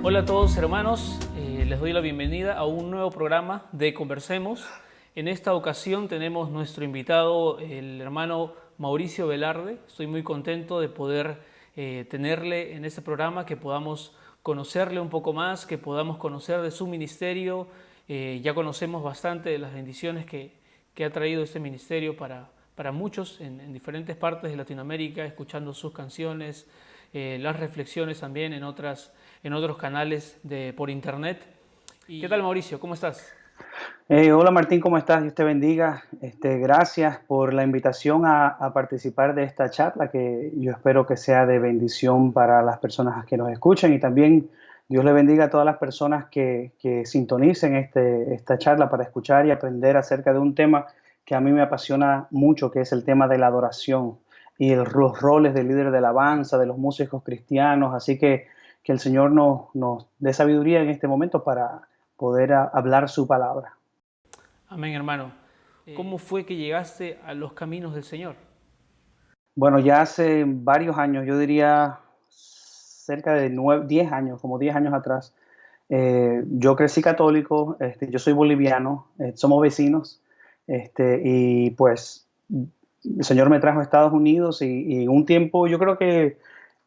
Hola a todos hermanos, les doy la bienvenida a un nuevo programa de Conversemos. En esta ocasión tenemos nuestro invitado, el hermano Mauricio Velarde. Estoy muy contento de poder tenerle en este programa, que podamos conocerle un poco más, que podamos conocer de su ministerio. Ya conocemos bastante de las bendiciones que ha traído este ministerio para muchos en diferentes partes de Latinoamérica, escuchando sus canciones, las reflexiones también en otros canales por internet. ¿Qué tal, Mauricio? ¿Cómo estás? Hola Martín, ¿cómo estás? Dios te bendiga. Gracias por la invitación a participar de esta charla, que yo espero que sea de bendición para las personas que nos escuchen, y también Dios le bendiga a todas las personas que sintonicen esta charla para escuchar y aprender acerca de un tema que a mí me apasiona mucho, que es el tema de la adoración y los roles de líder de alabanza, de los músicos cristianos. Así que el Señor nos dé sabiduría en este momento para poder hablar su palabra. Amén, hermano. ¿Cómo fue que llegaste a los caminos del Señor? Bueno, ya hace varios años, yo diría cerca de 10 años, como 10 años atrás, yo crecí católico. Yo soy boliviano, somos vecinos, y pues el Señor me trajo a Estados Unidos y un tiempo, yo creo que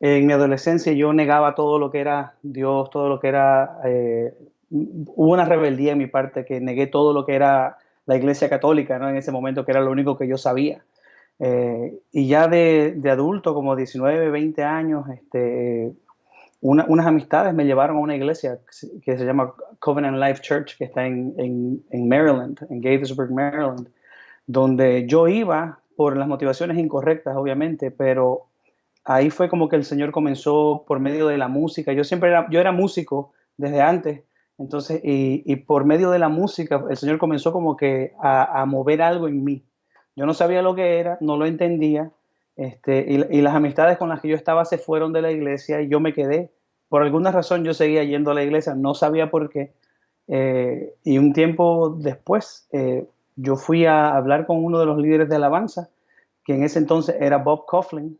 en mi adolescencia yo negaba todo lo que era Dios, todo lo que era, hubo una rebeldía en mi parte, que negué todo lo que era la Iglesia Católica, ¿no? En ese momento, que era lo único que yo sabía. Y ya de adulto, como 19, 20 años, unas amistades me llevaron a una iglesia que se llama Covenant Life Church, que está en Maryland, en Gaithersburg, Maryland, donde yo iba por las motivaciones incorrectas, obviamente, pero ahí fue como que el Señor comenzó por medio de la música. Yo era músico desde antes, entonces, y por medio de la música, el Señor comenzó como que a mover algo en mí. Yo no sabía lo que era, no lo entendía, y las amistades con las que yo estaba se fueron de la iglesia y yo me quedé. Por alguna razón yo seguía yendo a la iglesia, no sabía por qué. Y un tiempo después, yo fui a hablar con uno de los líderes de alabanza, que en ese entonces era Bob Coughlin,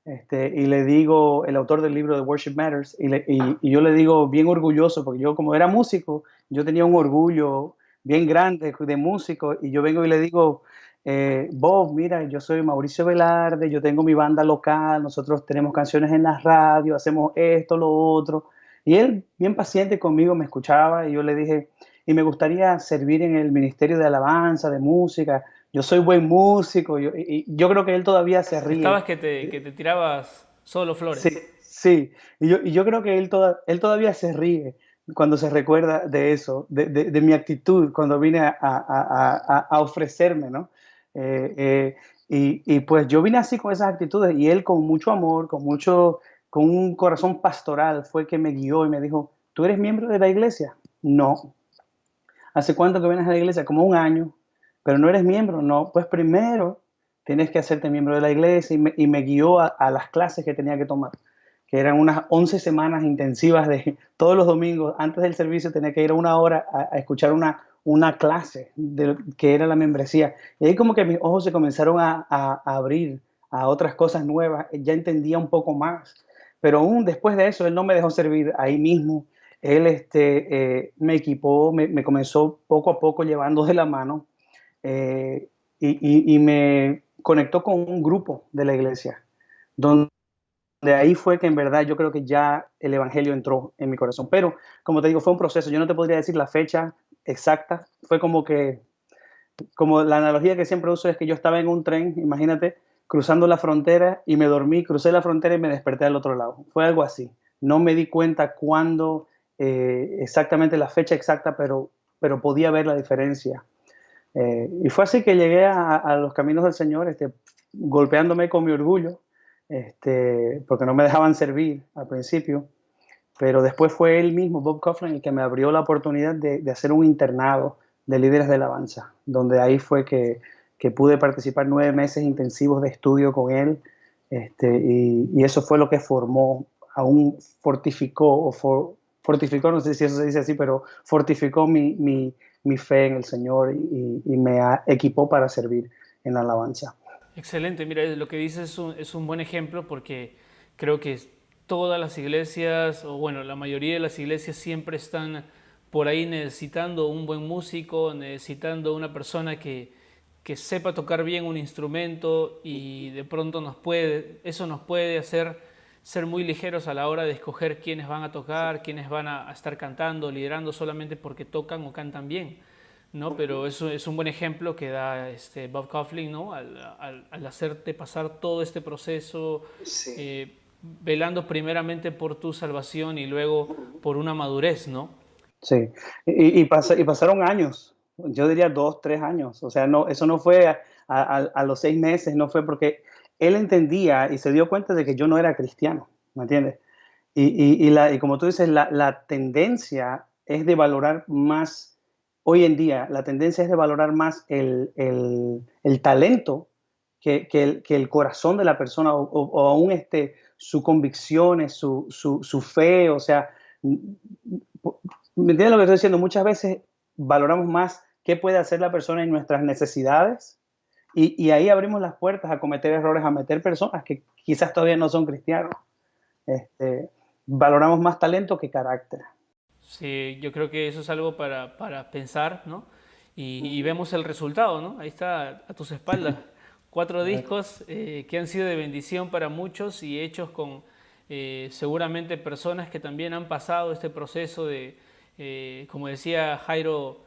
y le digo, el autor del libro de Worship Matters, y yo le digo bien orgulloso, porque yo, como era músico, yo tenía un orgullo bien grande de músico, y yo vengo y le digo, Bob, mira, yo soy Mauricio Velarde, yo tengo mi banda local, nosotros tenemos canciones en la radio, hacemos esto, lo otro. Y él, bien paciente conmigo, me escuchaba, y yo le dije, y me gustaría servir en el ministerio de alabanza, de música. Yo soy buen músico, y yo creo que él todavía se ríe. Estabas que te tirabas solo Sí, flores. sí. Y yo creo que él todavía se ríe cuando se recuerda de eso, de mi actitud cuando vine a ofrecerme, ¿no? Y pues yo vine así con esas actitudes, y él, con mucho amor, con un corazón pastoral, fue que me guió y me dijo, ¿tú eres miembro de la iglesia? No. ¿Hace cuánto que vienes a la iglesia? Como un año. ¿Pero no eres miembro? No. Pues primero tienes que hacerte miembro de la iglesia, y me guió a las clases que tenía que tomar, que eran unas 11 semanas intensivas de todos los domingos. Antes del servicio tenía que ir a una hora a escuchar una clase que era la membresía. Y ahí como que mis ojos se comenzaron a abrir a otras cosas nuevas. Ya entendía un poco más. Pero aún después de eso, él no me dejó servir ahí mismo. Él me equipó, me comenzó poco a poco llevando de la mano, eh, y me conectó con un grupo de la iglesia, donde ahí fue que en verdad yo creo que ya el evangelio entró en mi corazón. Pero, como te digo, fue un proceso. Yo no te podría decir la fecha exacta. Fue como la analogía que siempre uso es que yo estaba en un tren, imagínate, cruzando la frontera, y me dormí, crucé la frontera y me desperté al otro lado. Fue algo así. No me di cuenta cuándo, exactamente la fecha exacta, pero podía ver la diferencia. Y fue así que llegué a los caminos del Señor, golpeándome con mi orgullo, porque no me dejaban servir al principio. Pero después fue él mismo, Bob Coughlin, el que me abrió la oportunidad de hacer un internado de líderes de alabanza, donde ahí fue que pude participar 9 meses intensivos de estudio con él, y eso fue lo que formó, aún fortificó, fortificó, no sé si eso se dice así, pero fortificó mi fe en el Señor, y me equipó para servir en la alabanza. Excelente, mira, lo que dices es un buen ejemplo, porque creo que todas las iglesias, o bueno, la mayoría de las iglesias siempre están por ahí necesitando un buen músico, necesitando una persona que sepa tocar bien un instrumento, y de pronto eso nos puede hacer ser muy ligeros a la hora de escoger quiénes van a tocar, quiénes van a estar cantando, liderando solamente porque tocan o cantan bien, ¿no? Pero eso es un buen ejemplo que da Bob Kauflin, ¿no? Al hacerte pasar todo este proceso, Sí. velando primeramente por tu salvación y luego por una madurez, ¿no? Sí, y pasaron años, yo diría 2, 3 años, o sea, no, eso no fue a los 6 meses, no fue porque él entendía y se dio cuenta de que yo no era cristiano, ¿me entiendes? Y como tú dices, la tendencia es de valorar más, hoy en día, la tendencia es de valorar más el talento que el corazón de la persona o aún su convicciones, su fe, o sea, ¿me entiendes lo que estoy diciendo? Muchas veces valoramos más qué puede hacer la persona en nuestras necesidades y ahí abrimos las puertas a cometer errores, a meter personas que quizás todavía no son cristianos. Valoramos más talento que carácter. Sí, yo creo que eso es algo para pensar, ¿no? Y vemos el resultado, ¿no? Ahí está a tus espaldas. 4 discos que han sido de bendición para muchos y hechos con seguramente personas que también han pasado este proceso de, como decía Jairo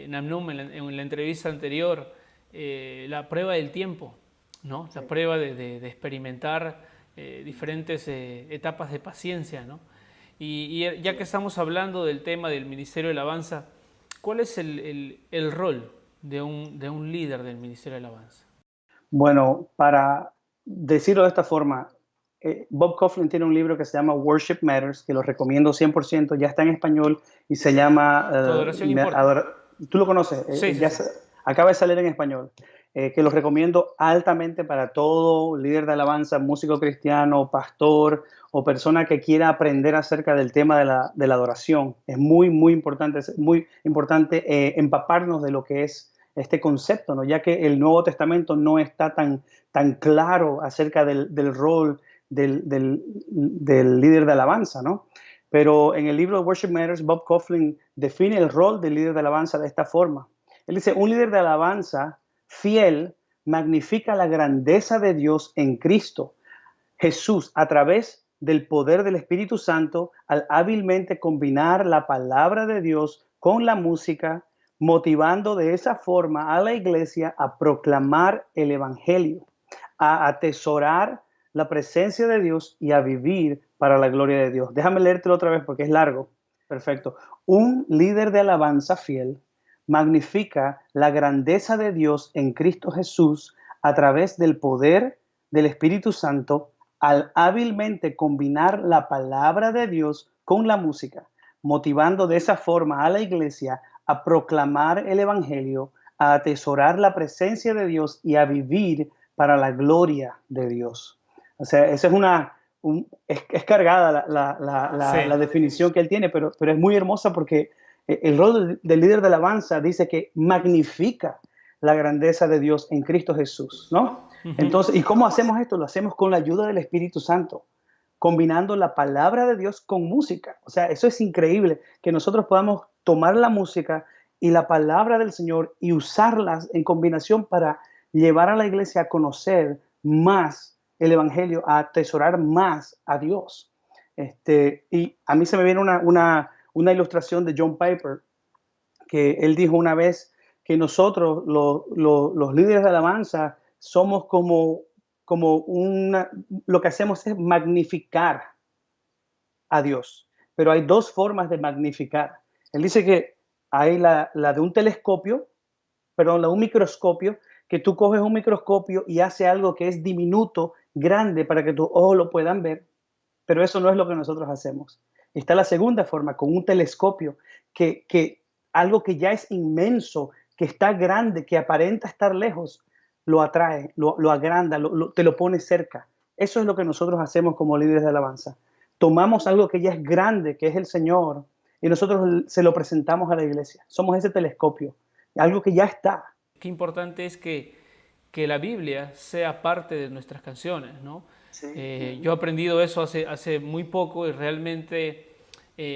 Namnum en la entrevista anterior, la prueba del tiempo, ¿no? Sí. La prueba de experimentar diferentes etapas de paciencia, ¿no? Y ya que estamos hablando del tema del Ministerio de Alabanza, ¿cuál es el rol de un líder del Ministerio de Alabanza? Bueno, para decirlo de esta forma, Bob Kauflin tiene un libro que se llama Worship Matters, que lo recomiendo 100%, ya está en español y se llama, Tu adoración importa. tú lo conoces, Sí, sí, sí. acaba de salir en español, que lo recomiendo altamente para todo líder de alabanza, músico cristiano, pastor o persona que quiera aprender acerca del tema de la adoración. Es muy, muy importante empaparnos de lo que es este concepto, ¿no? Ya que el Nuevo Testamento no está tan claro acerca del rol del líder de alabanza, ¿no? Pero en el libro de Worship Matters, Bob Kauflin define el rol del líder de alabanza de esta forma. Él dice, un líder de alabanza fiel magnifica la grandeza de Dios en Cristo Jesús a través del poder del Espíritu Santo al hábilmente combinar la palabra de Dios con la música, motivando de esa forma a la iglesia a proclamar el Evangelio, a atesorar la presencia de Dios y a vivir para la gloria de Dios. Déjame leértelo otra vez porque es largo. Perfecto. Un líder de alabanza fiel magnifica la grandeza de Dios en Cristo Jesús a través del poder del Espíritu Santo al hábilmente combinar la palabra de Dios con la música, motivando de esa forma a la iglesia a proclamar el Evangelio, a atesorar la presencia de Dios y a vivir para la gloria de Dios. O sea, esa es cargada la Sí. definición que él tiene, pero es muy hermosa porque el rol del líder de alabanza dice que magnifica la grandeza de Dios en Cristo Jesús, ¿no? Ujú. Entonces, ¿y cómo hacemos esto? Lo hacemos con la ayuda del Espíritu Santo, combinando la palabra de Dios con música. O sea, eso es increíble, que nosotros podamos tomar la música y la palabra del Señor y usarlas en combinación para llevar a la iglesia a conocer más el Evangelio, a atesorar más a Dios. Y a mí se me viene una ilustración de John Piper, que él dijo una vez que nosotros, los líderes de alabanza, somos lo que hacemos es magnificar a Dios. Pero hay dos formas de magnificar. Él dice que hay la de un telescopio, perdón, la de un microscopio, que tú coges un microscopio y hace algo que es diminuto, grande, para que tus ojos lo puedan ver, pero eso no es lo que nosotros hacemos. Está la segunda forma, con un telescopio, que algo que ya es inmenso, que está grande, que aparenta estar lejos, lo atrae, lo agranda, te lo pone cerca. Eso es lo que nosotros hacemos como líderes de alabanza. Tomamos algo que ya es grande, que es el Señor, y nosotros se lo presentamos a la iglesia. Somos ese telescopio, algo que ya está. Qué importante es que que la Biblia sea parte de nuestras canciones, ¿no? Sí. Yo he aprendido eso hace muy poco y realmente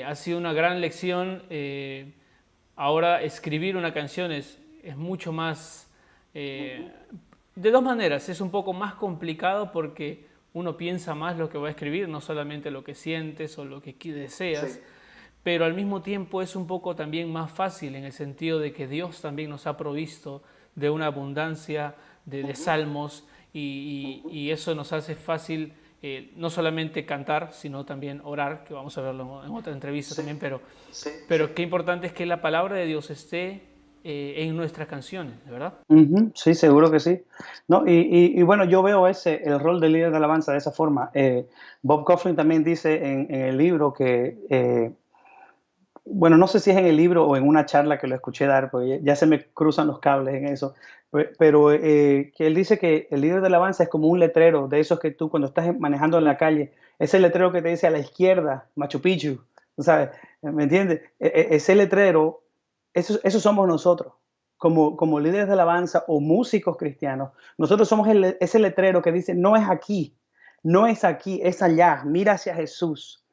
ha sido una gran lección. Ahora escribir una canción es mucho más, de dos maneras, es un poco más complicado porque uno piensa más lo que va a escribir, no solamente lo que sientes o lo que deseas, Sí. pero al mismo tiempo es un poco también más fácil en el sentido de que Dios también nos ha provisto de una abundancia de salmos y eso nos hace fácil no solamente cantar, sino también orar, que vamos a verlo en otra entrevista Sí. también, Sí. pero qué importante es que la palabra de Dios esté en nuestras canciones, ¿verdad? Ujú, sí, seguro que sí. No, y bueno, yo veo el rol del líder de alabanza de esa forma. Bob Coughlin también dice en el libro que, bueno, no sé si es en el libro o en una charla que lo escuché dar, porque ya se me cruzan los cables en eso, pero que él dice que el líder de alabanza es como un letrero de esos que tú cuando estás manejando en la calle, ese letrero que te dice a la izquierda, Machu Picchu, ¿tú sabes? ¿Me entiendes? Ese letrero, eso somos nosotros, como líderes de alabanza o músicos cristianos. Nosotros somos ese letrero que dice, no es aquí, no es aquí, es allá, mira hacia Jesús.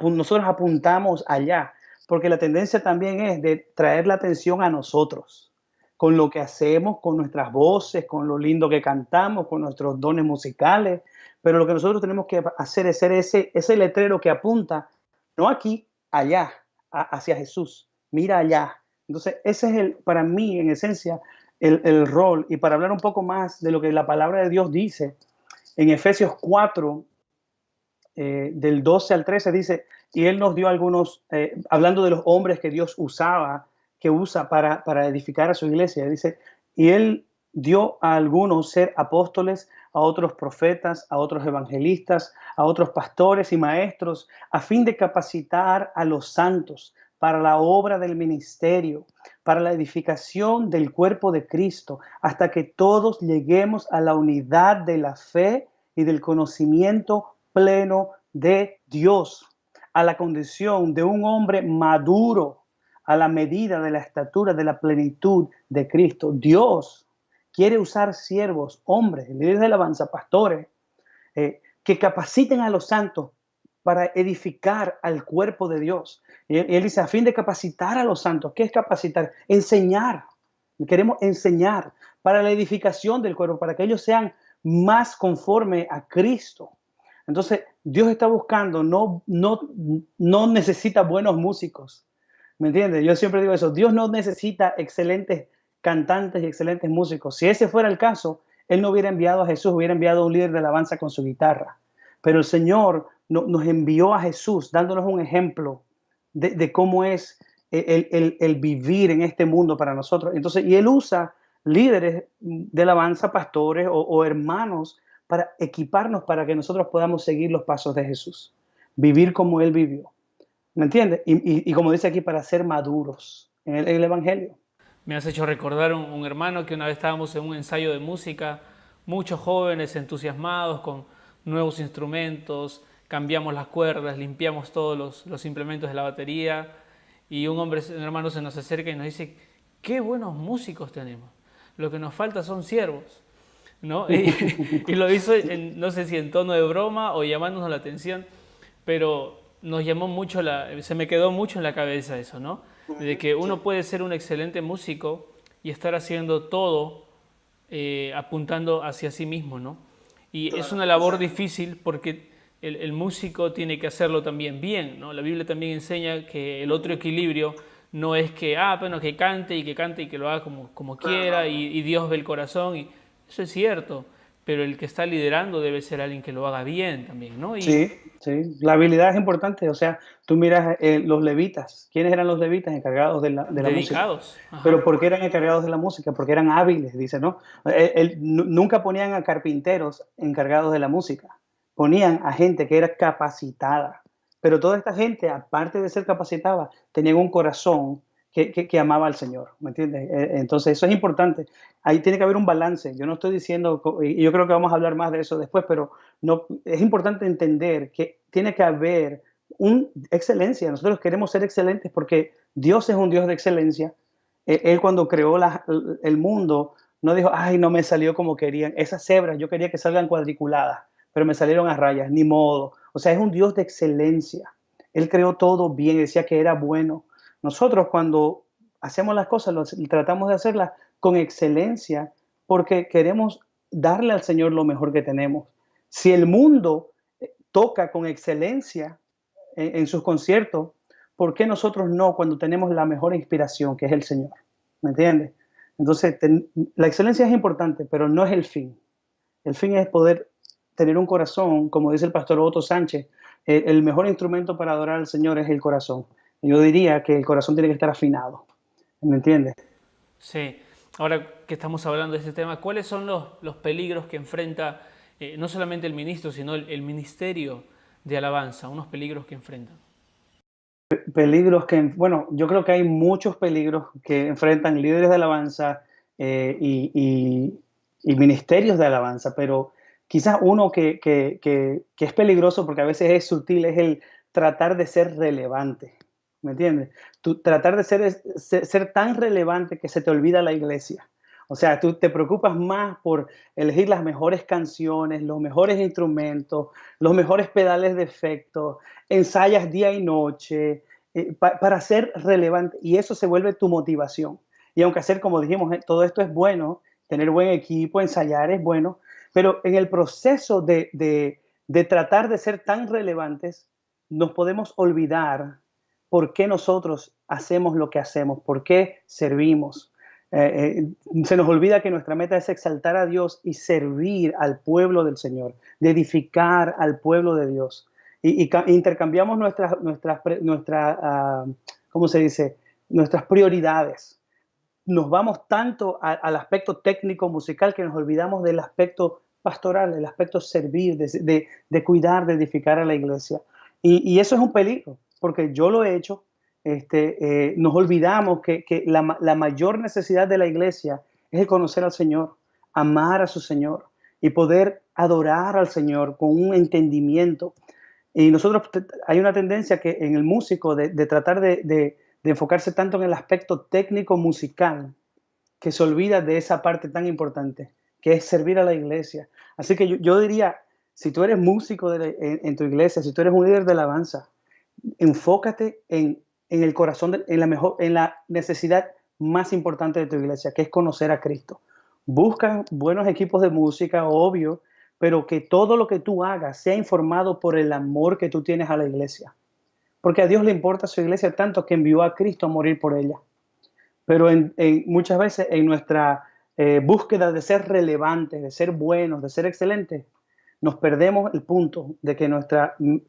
Nosotros apuntamos allá porque la tendencia también es de traer la atención a nosotros, con lo que hacemos, con nuestras voces, con lo lindo que cantamos, con nuestros dones musicales, pero lo que nosotros tenemos que hacer es ser ese letrero que apunta, no aquí, allá, hacia Jesús, mira allá. Entonces, ese es para mí, en esencia, el rol. Y para hablar un poco más de lo que la palabra de Dios dice, en Efesios 4, del 12 al 13 dice, y él nos dio algunos, hablando de los hombres que Dios que usa para edificar a su iglesia, dice, y él dio a algunos ser apóstoles, a otros profetas, a otros evangelistas, a otros pastores y maestros, a fin de capacitar a los santos para la obra del ministerio, para la edificación del cuerpo de Cristo, hasta que todos lleguemos a la unidad de la fe y del conocimiento pleno de Dios, a la condición de un hombre maduro, a la medida de la estatura de la plenitud de Cristo. Dios quiere usar siervos, hombres, líderes de alabanza, pastores, que capaciten a los santos para edificar al cuerpo de Dios. Y él dice, a fin de capacitar a los santos. ¿Qué es capacitar? Enseñar. Queremos enseñar para la edificación del cuerpo, para que ellos sean más conforme a Cristo. Entonces, Dios está buscando, no necesita buenos músicos. ¿Me entiendes? Yo siempre digo eso. Dios no necesita excelentes cantantes y excelentes músicos. Si ese fuera el caso, Él no hubiera enviado a Jesús, hubiera enviado a un líder de alabanza con su guitarra. Pero el Señor nos envió a Jesús dándonos un ejemplo de cómo es el vivir en este mundo para nosotros. Entonces, y Él usa líderes de alabanza, pastores o hermanos para equiparnos para que nosotros podamos seguir los pasos de Jesús, vivir como Él vivió. ¿Me entiendes? Y como dice aquí, para ser maduros en el Evangelio. Me has hecho recordar un hermano que una vez estábamos en un ensayo de música, muchos jóvenes entusiasmados con nuevos instrumentos, cambiamos las cuerdas, limpiamos todos los implementos de la batería y un hermano se nos acerca y nos dice, qué buenos músicos tenemos, lo que nos falta son siervos, ¿no? Y lo hizo, no sé si en tono de broma o llamándonos la atención, pero nos llamó mucho, se me quedó mucho en la cabeza eso, ¿no? De que uno puede ser un excelente músico y estar haciendo todo apuntando hacia sí mismo, ¿no? Y claro, es una labor difícil porque el músico tiene que hacerlo también bien, ¿no? La Biblia también enseña que el otro equilibrio no es que, bueno, que cante y que lo haga como quiera y Dios ve el corazón. Y eso es cierto, pero el que está liderando debe ser alguien que lo haga bien también, ¿no? Sí, sí, la habilidad es importante. O sea, tú miras los levitas. ¿Quiénes eran los levitas encargados de la música? Dedicados. Ajá. Pero ¿por qué eran encargados de la música? Porque eran hábiles, dice, ¿no? Nunca ponían a carpinteros encargados de la música. Ponían a gente que era capacitada. Pero toda esta gente, aparte de ser capacitada, tenían un corazón que amaba al Señor, ¿me entiendes? Entonces, eso es importante. Ahí tiene que haber un balance. Yo no estoy diciendo, y yo creo que vamos a hablar más de eso después, pero no, es importante entender que tiene que haber excelencia. Nosotros queremos ser excelentes porque Dios es un Dios de excelencia. Él cuando creó el mundo No dijo, ay, no me salió como querían. Esas cebras yo quería que salgan cuadriculadas, pero me salieron a rayas, ni modo. O sea, es un Dios de excelencia. Él creó todo bien, decía que era bueno. Nosotros cuando hacemos las cosas, tratamos de hacerlas con excelencia porque queremos darle al Señor lo mejor que tenemos. Si el mundo toca con excelencia en sus conciertos, ¿por qué nosotros no cuando tenemos la mejor inspiración, que es el Señor? ¿Me entiendes? Entonces, la excelencia es importante, pero no es el fin. El fin es poder tener un corazón, como dice el pastor Otto Sánchez, el mejor instrumento para adorar al Señor es el corazón. Yo diría que el corazón tiene que estar afinado, ¿me entiendes? Sí, ahora que estamos hablando de este tema, ¿cuáles son los peligros que enfrenta no solamente el ministro, sino el ministerio de alabanza? Unos peligros que enfrentan. Peligros que, bueno, yo creo que hay muchos peligros que enfrentan líderes de alabanza y ministerios de alabanza, pero quizás uno que es peligroso porque a veces es sutil es el tratar de ser relevante, ¿me entiendes? Tú, tratar de ser tan relevante que se te olvida la iglesia. O sea, tú te preocupas más por elegir las mejores canciones, los mejores instrumentos, los mejores pedales de efecto, ensayas día y noche, para ser relevante, y eso se vuelve tu motivación. Y aunque hacer, como dijimos, todo esto es bueno, tener buen equipo, ensayar es bueno, pero en el proceso de tratar de ser tan relevantes, nos podemos olvidar por qué nosotros hacemos lo que hacemos, por qué servimos. Se nos olvida que nuestra meta es exaltar a Dios y servir al pueblo del Señor, de edificar al pueblo de Dios. Y intercambiamos ¿cómo se dice? Nuestras prioridades. Nos vamos tanto al aspecto técnico musical que nos olvidamos del aspecto pastoral, el aspecto servir, de cuidar, de edificar a la iglesia. Y eso es un peligro, porque yo lo he hecho. Nos olvidamos que la mayor necesidad de la iglesia es el conocer al Señor, amar a su Señor y poder adorar al Señor con un entendimiento. Y nosotros, hay una tendencia que en el músico de tratar de enfocarse tanto en el aspecto técnico musical, que se olvida de esa parte tan importante, que es servir a la iglesia. Así que yo diría, si tú eres músico en tu iglesia, si tú eres un líder de alabanza, enfócate en el corazón, en la necesidad más importante de tu iglesia, que es conocer a Cristo. Busca buenos equipos de música, obvio, pero que todo lo que tú hagas sea informado por el amor que tú tienes a la iglesia. Porque a Dios le importa su iglesia tanto que envió a Cristo a morir por ella. Pero muchas veces en nuestra búsqueda de ser relevantes, de ser buenos, de ser excelentes, nos perdemos el punto de que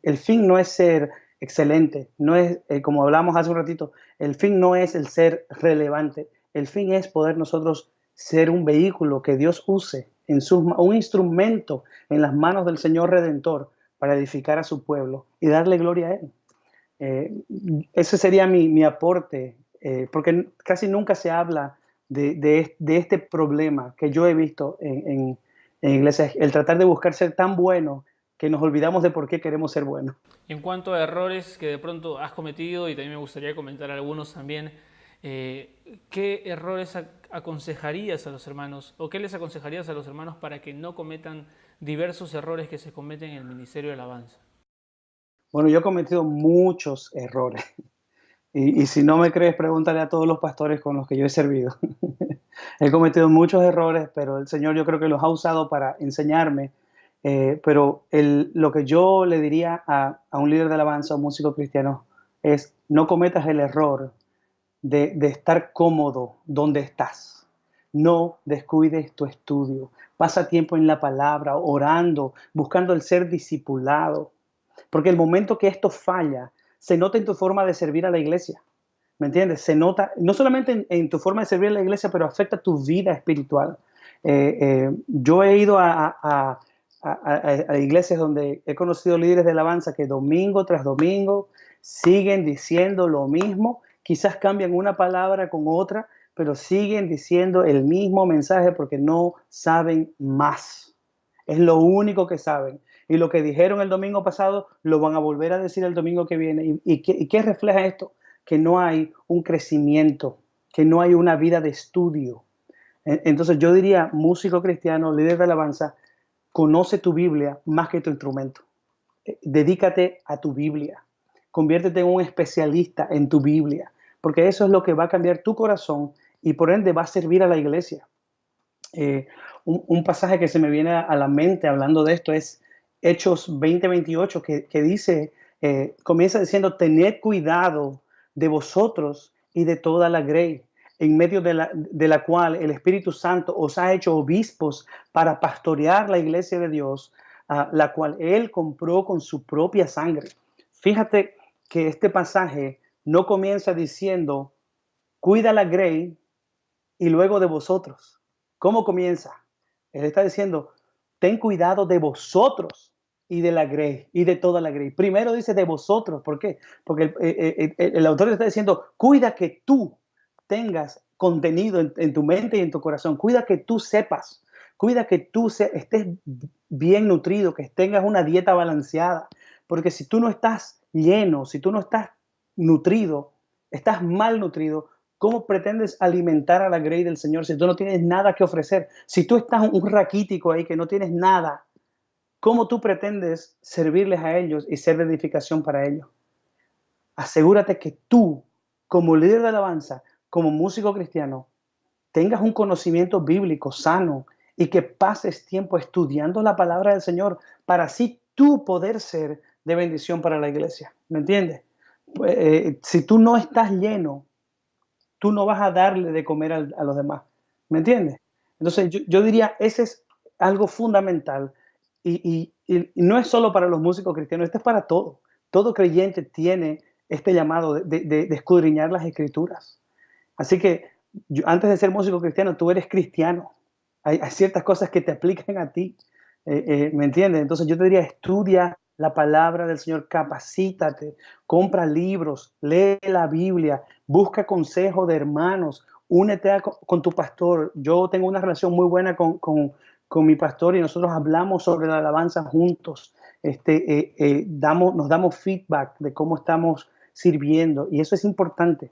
el fin no es ser excelente, no es, como hablamos hace un ratito, el fin no es el ser relevante, el fin es poder nosotros ser un vehículo que Dios use, un instrumento en las manos del Señor Redentor para edificar a su pueblo y darle gloria a Él. Eh, Ese sería mi aporte, porque casi nunca se habla de este problema que yo he visto en iglesias, el tratar de buscar ser tan bueno que nos olvidamos de por qué queremos ser buenos. En cuanto a errores que de pronto has cometido, y también me gustaría comentar algunos también, ¿qué errores aconsejarías a los hermanos o qué les aconsejarías a los hermanos para que no cometan diversos errores que se cometen en el ministerio de alabanza? Bueno, yo he cometido muchos errores. Y si no me crees, pregúntale a todos los pastores con los que yo he servido. He cometido muchos errores, pero el Señor yo creo que los ha usado para enseñarme. Pero lo que yo le diría a un líder de alabanza, a un músico cristiano, es no cometas el error de estar cómodo donde estás. No descuides tu estudio. Pasa tiempo en la palabra, orando, buscando el ser discipulado. Porque el momento que esto falla, se nota en tu forma de servir a la iglesia. ¿Me entiendes? Se nota no solamente en tu forma de servir a la iglesia, pero afecta tu vida espiritual. Yo he ido a iglesias donde he conocido líderes de alabanza que domingo tras domingo siguen diciendo lo mismo, quizás cambian una palabra con otra, pero siguen diciendo el mismo mensaje porque no saben más. Es lo único que saben. Y lo que dijeron el domingo pasado lo van a volver a decir el domingo que viene. ¿Y qué refleja esto? Que no hay un crecimiento, que no hay una vida de estudio. Entonces yo diría, músico cristiano, líder de alabanza, conoce tu Biblia más que tu instrumento. Dedícate a tu Biblia. Conviértete en un especialista en tu Biblia, porque eso es lo que va a cambiar tu corazón y por ende va a servir a la iglesia. Un pasaje que se me viene a la mente hablando de esto es Hechos 20:28, que dice, comienza diciendo, tened cuidado de vosotros y de toda la grey, en medio de la cual el Espíritu Santo os ha hecho obispos para pastorear la iglesia de Dios, la cual Él compró con su propia sangre. Fíjate que este pasaje no comienza diciendo, cuida la grey y luego de vosotros. ¿Cómo comienza? Él está diciendo, ten cuidado de vosotros y de la grey y de toda la grey. Primero dice de vosotros. ¿Por qué? Porque el autor está diciendo, cuida que tú tengas contenido en tu mente y en tu corazón. Cuida que tú sepas. Cuida que tú estés bien nutrido, que tengas una dieta balanceada. Porque si tú no estás lleno, si tú no estás nutrido, estás mal nutrido, ¿cómo pretendes alimentar a la grey del Señor si tú no tienes nada que ofrecer? Si tú estás un raquítico ahí que no tienes nada, ¿cómo tú pretendes servirles a ellos y ser de edificación para ellos? Asegúrate que tú, como líder de alabanza, como músico cristiano, tengas un conocimiento bíblico sano y que pases tiempo estudiando la palabra del Señor para así tú poder ser de bendición para la iglesia. ¿Me entiendes? Pues, si tú no estás lleno, tú no vas a darle de comer a los demás. ¿Me entiendes? Entonces yo diría, ese es algo fundamental y no es solo para los músicos cristianos, esto es para todo. Todo creyente tiene este llamado de escudriñar las escrituras. Así que antes de ser músico cristiano, tú eres cristiano. Hay ciertas cosas que te aplican a ti. ¿Me entiendes? Entonces yo te diría, estudia la palabra del Señor, capacítate, compra libros, lee la Biblia, busca consejo de hermanos, únete con tu pastor. Yo tengo una relación muy buena con mi pastor y nosotros hablamos sobre la alabanza juntos. Nos damos feedback de cómo estamos sirviendo y eso es importante.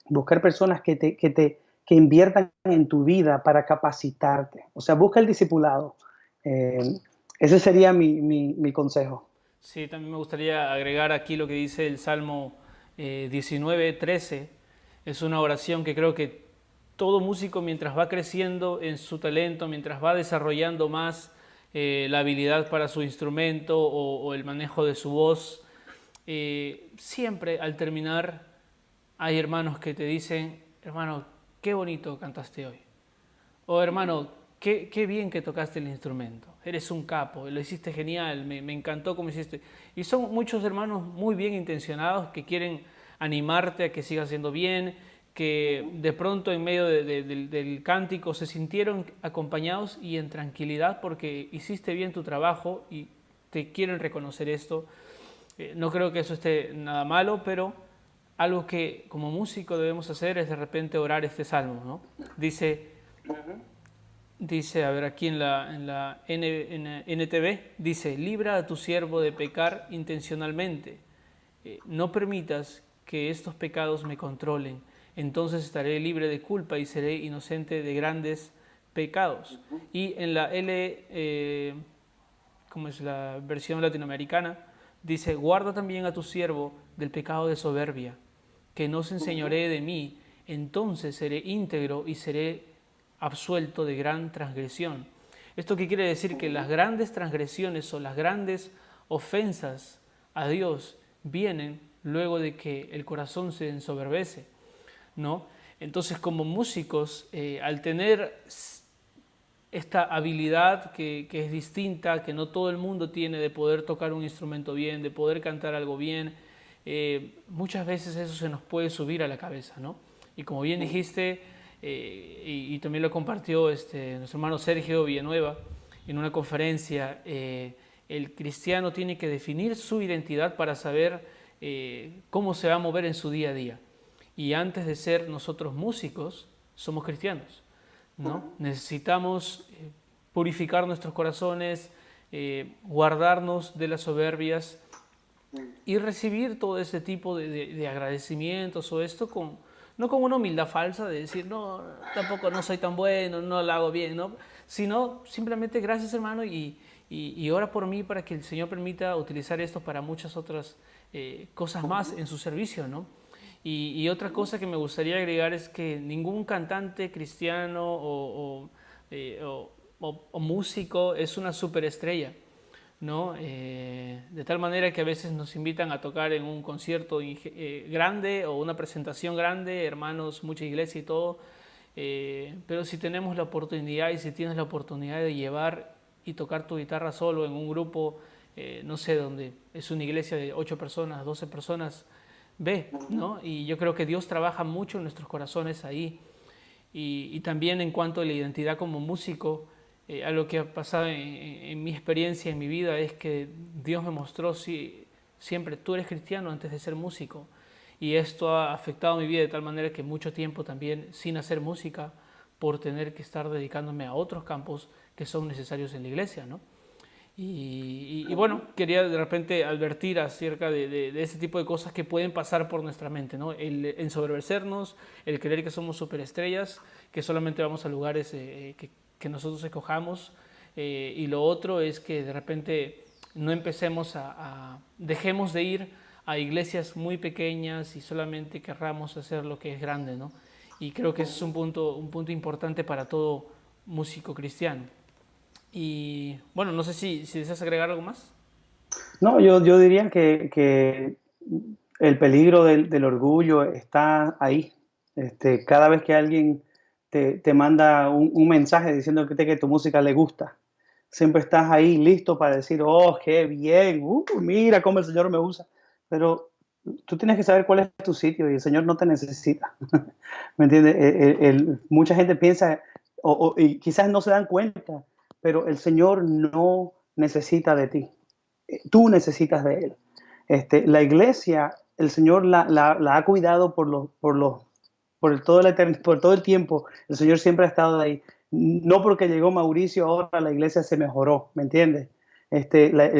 Buscar personas que inviertan en tu vida para capacitarte. O sea, busca el discipulado. Ese sería mi consejo. Sí, también me gustaría agregar aquí lo que dice el Salmo 19:13. Es una oración que creo que todo músico, mientras va creciendo en su talento, mientras va desarrollando más la habilidad para su instrumento o el manejo de su voz, siempre al terminar hay hermanos que te dicen, hermano, qué bonito cantaste hoy. O hermano, qué bien que tocaste el instrumento. Eres un capo, lo hiciste genial, me encantó cómo hiciste. Y son muchos hermanos muy bien intencionados que quieren animarte a que sigas haciendo bien, que de pronto en medio del cántico se sintieron acompañados y en tranquilidad porque hiciste bien tu trabajo y te quieren reconocer esto. No creo que eso esté nada malo, pero algo que como músico debemos hacer es de repente orar este salmo, ¿no? Dice, a ver, aquí en la NTV, dice, libra a tu siervo de pecar intencionalmente. No permitas que estos pecados me controlen. Entonces estaré libre de culpa y seré inocente de grandes pecados. Y en la como es la versión latinoamericana, dice, guarda también a tu siervo del pecado de soberbia, que no se enseñoree de mí, entonces seré íntegro y seré absuelto de gran transgresión. ¿Esto qué quiere decir? Que las grandes transgresiones o las grandes ofensas a Dios vienen luego de que el corazón se ensoberbece, ¿no? Entonces, como músicos, al tener esta habilidad que es distinta, que no todo el mundo tiene de poder tocar un instrumento bien, de poder cantar algo bien, muchas veces eso se nos puede subir a la cabeza, ¿no? Y como bien dijiste, y también lo compartió nuestro hermano Sergio Villanueva en una conferencia, el cristiano tiene que definir su identidad para saber cómo se va a mover en su día a día. Y antes de ser nosotros músicos, somos cristianos, ¿no? Necesitamos purificar nuestros corazones, guardarnos de las soberbias y recibir todo ese tipo de agradecimientos o esto no con una humildad falsa de decir, no, tampoco no soy tan bueno, no lo hago bien, ¿no? Sino simplemente gracias hermano y ora por mí para que el Señor permita utilizar esto para muchas otras cosas más en su servicio, ¿no? Y otra cosa que me gustaría agregar es que ningún cantante cristiano o músico es una superestrella, ¿no? De tal manera que a veces nos invitan a tocar en un concierto grande o una presentación grande, hermanos, mucha iglesia y todo, pero si tenemos la oportunidad y si tienes la oportunidad de llevar y tocar tu guitarra solo en un grupo, no sé, donde es una iglesia de 8 personas, 12 personas, ve, ¿no? Y yo creo que Dios trabaja mucho en nuestros corazones ahí. Y también en cuanto a la identidad como músico, algo que ha pasado en mi experiencia, en mi vida, es que Dios me mostró siempre, tú eres cristiano antes de ser músico. Y esto ha afectado mi vida de tal manera que mucho tiempo también sin hacer música, por tener que estar dedicándome a otros campos que son necesarios en la iglesia, ¿no? Y bueno, quería de repente advertir acerca de ese tipo de cosas que pueden pasar por nuestra mente, ¿no? El ensoberbecernos, el creer que somos superestrellas, que solamente vamos a lugares que nosotros escojamos. Y lo otro es que de repente no empecemos dejemos de ir a iglesias muy pequeñas y solamente querramos hacer lo que es grande, ¿no? Y creo que ese es un punto importante para todo músico cristiano. Y bueno, no sé si deseas agregar algo más. No, yo diría que el peligro del orgullo está ahí. Cada vez que alguien te manda un mensaje diciendo que tu música le gusta, siempre estás ahí listo para decir, oh, qué bien, mira cómo el Señor me usa. Pero tú tienes que saber cuál es tu sitio y el Señor no te necesita. ¿Me entiendes? Mucha gente piensa, y quizás no se dan cuenta, pero el Señor no necesita de ti. Tú necesitas de Él. La iglesia, el Señor la ha cuidado por todo el tiempo. El Señor siempre ha estado ahí. No porque llegó Mauricio ahora la iglesia se mejoró, ¿me entiendes?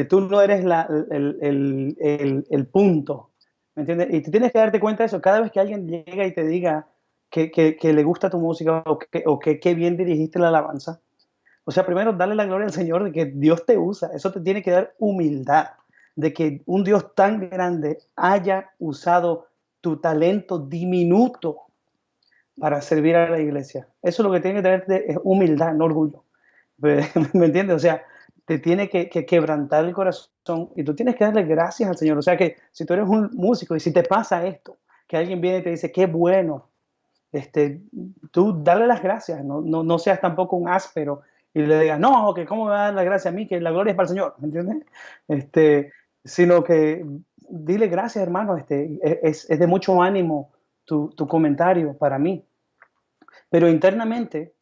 Tú no eres el punto, ¿me entiendes? Y tú tienes que darte cuenta de eso. Cada vez que alguien llega y te diga que le gusta tu música o que bien dirigiste la alabanza, o sea, primero darle la gloria al Señor de que Dios te usa. Eso te tiene que dar humildad de que un Dios tan grande haya usado tu talento diminuto para servir a la iglesia. Eso es lo que tiene que tener es humildad, no orgullo. ¿Me entiendes? O sea, te tiene que quebrantar el corazón y tú tienes que darle gracias al Señor. O sea, que si tú eres un músico y si te pasa esto, que alguien viene y te dice, qué bueno, tú dale las gracias, no seas tampoco un áspero y le digas, no, que cómo me va a dar la gracia a mí, que la gloria es para el Señor, ¿me entiendes? Sino que dile gracias, hermano, es de mucho ánimo tu comentario para mí. Pero internamente,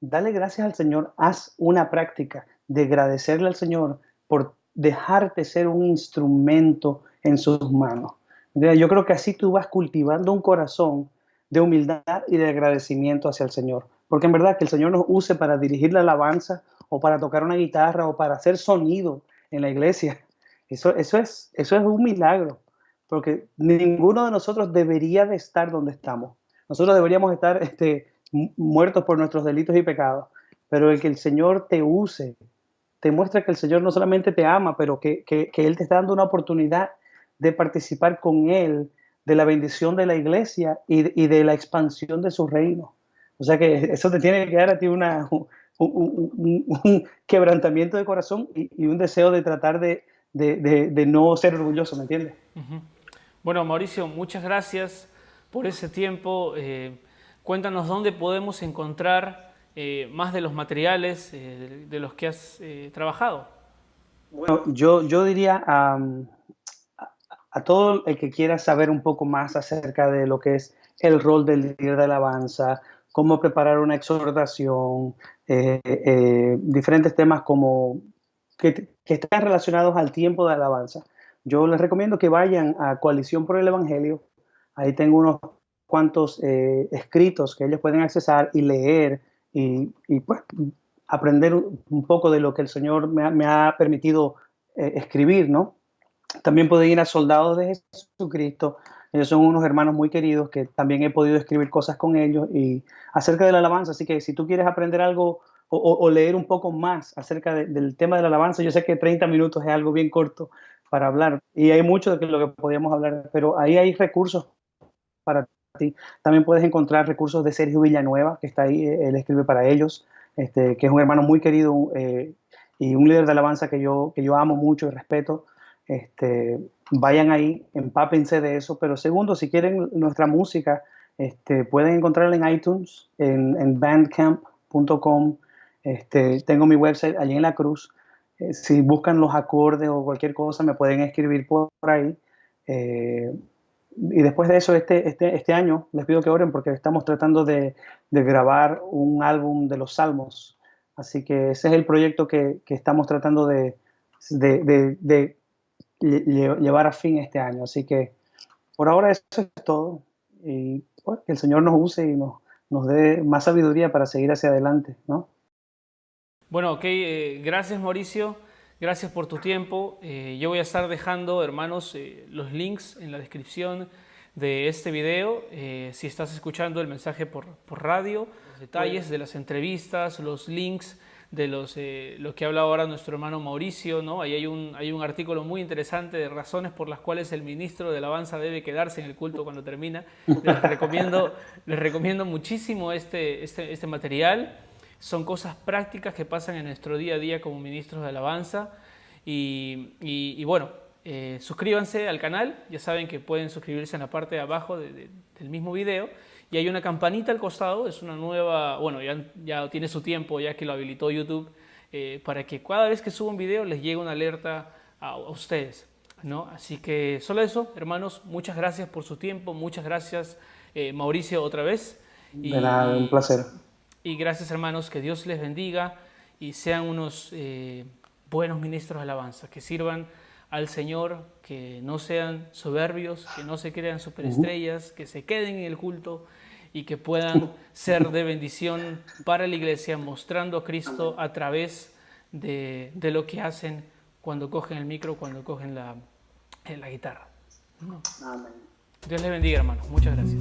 dale gracias al Señor, haz una práctica de agradecerle al Señor por dejarte ser un instrumento en sus manos. Yo creo que así tú vas cultivando un corazón de humildad y de agradecimiento hacia el Señor. Porque en verdad que el Señor nos use para dirigir la alabanza o para tocar una guitarra o para hacer sonido en la iglesia. Eso es un milagro, porque ninguno de nosotros debería de estar donde estamos. Nosotros deberíamos estar muertos por nuestros delitos y pecados, pero el que el Señor te use, te muestra que el Señor no solamente te ama, pero que Él te está dando una oportunidad de participar con Él de la bendición de la iglesia y de la expansión de su reino. O sea que eso te tiene que dar a ti un quebrantamiento de corazón y un deseo de tratar de no ser orgulloso, ¿me entiendes? Uh-huh. Bueno, Mauricio, muchas gracias por ese tiempo. Cuéntanos dónde podemos encontrar más de los materiales de los que has trabajado. Bueno, yo diría a todo el que quiera saber un poco más acerca de lo que es el rol del líder de alabanza, cómo preparar una exhortación, diferentes temas como que están relacionados al tiempo de alabanza. Yo les recomiendo que vayan a Coalición por el Evangelio. Ahí tengo unos cuantos escritos que ellos pueden accesar y leer y pues, aprender un poco de lo que el Señor me ha permitido escribir, ¿no? También pueden ir a Soldados de Jesucristo. Ellos son unos hermanos muy queridos que también he podido escribir cosas con ellos y acerca de la alabanza. Así que si tú quieres aprender algo o leer un poco más acerca del tema de la alabanza, yo sé que 30 minutos es algo bien corto para hablar y hay mucho de lo que podríamos hablar, pero ahí hay recursos para ti. También puedes encontrar recursos de Sergio Villanueva, que está ahí, él escribe para ellos, que es un hermano muy querido y un líder de alabanza que yo amo mucho y respeto. Vayan ahí, empápense de eso, pero segundo, si quieren nuestra música, pueden encontrarla en iTunes, en bandcamp.com, tengo mi website allí en La Cruz. Si buscan los acordes o cualquier cosa, me pueden escribir por ahí. Y después de eso, este año, les pido que oren porque estamos tratando de grabar un álbum de los Salmos. Así que ese es el proyecto que estamos tratando de llevar a fin este año. Así que por ahora eso es todo. Y pues, que el Señor nos use y nos dé más sabiduría para seguir hacia adelante, ¿no? Bueno, ok, gracias Mauricio, gracias por tu tiempo. Yo voy a estar dejando, hermanos, los links en la descripción de este video. Si estás escuchando el mensaje por radio, los detalles de las entrevistas, los links de lo que habla ahora nuestro hermano Mauricio, ¿no? Ahí hay un artículo muy interesante de razones por las cuales el ministro de alabanza debe quedarse en el culto cuando termina. Les recomiendo muchísimo este material. Son cosas prácticas que pasan en nuestro día a día como ministros de alabanza. Y bueno, suscríbanse al canal. Ya saben que pueden suscribirse en la parte de abajo del mismo video. Y hay una campanita al costado. Es una nueva, bueno, ya tiene su tiempo, ya que lo habilitó YouTube, para que cada vez que suba un video les llegue una alerta a ustedes, ¿no? Así que solo eso, hermanos. Muchas gracias por su tiempo. Muchas gracias, Mauricio, otra vez. De nada, un placer. Y gracias, hermanos, que Dios les bendiga y sean unos buenos ministros de alabanza, que sirvan al Señor, que no sean soberbios, que no se crean superestrellas, que se queden en el culto y que puedan ser de bendición para la iglesia, mostrando a Cristo a través de lo que hacen cuando cogen el micro, cuando cogen la guitarra. ¿No? Dios les bendiga, hermanos. Muchas gracias.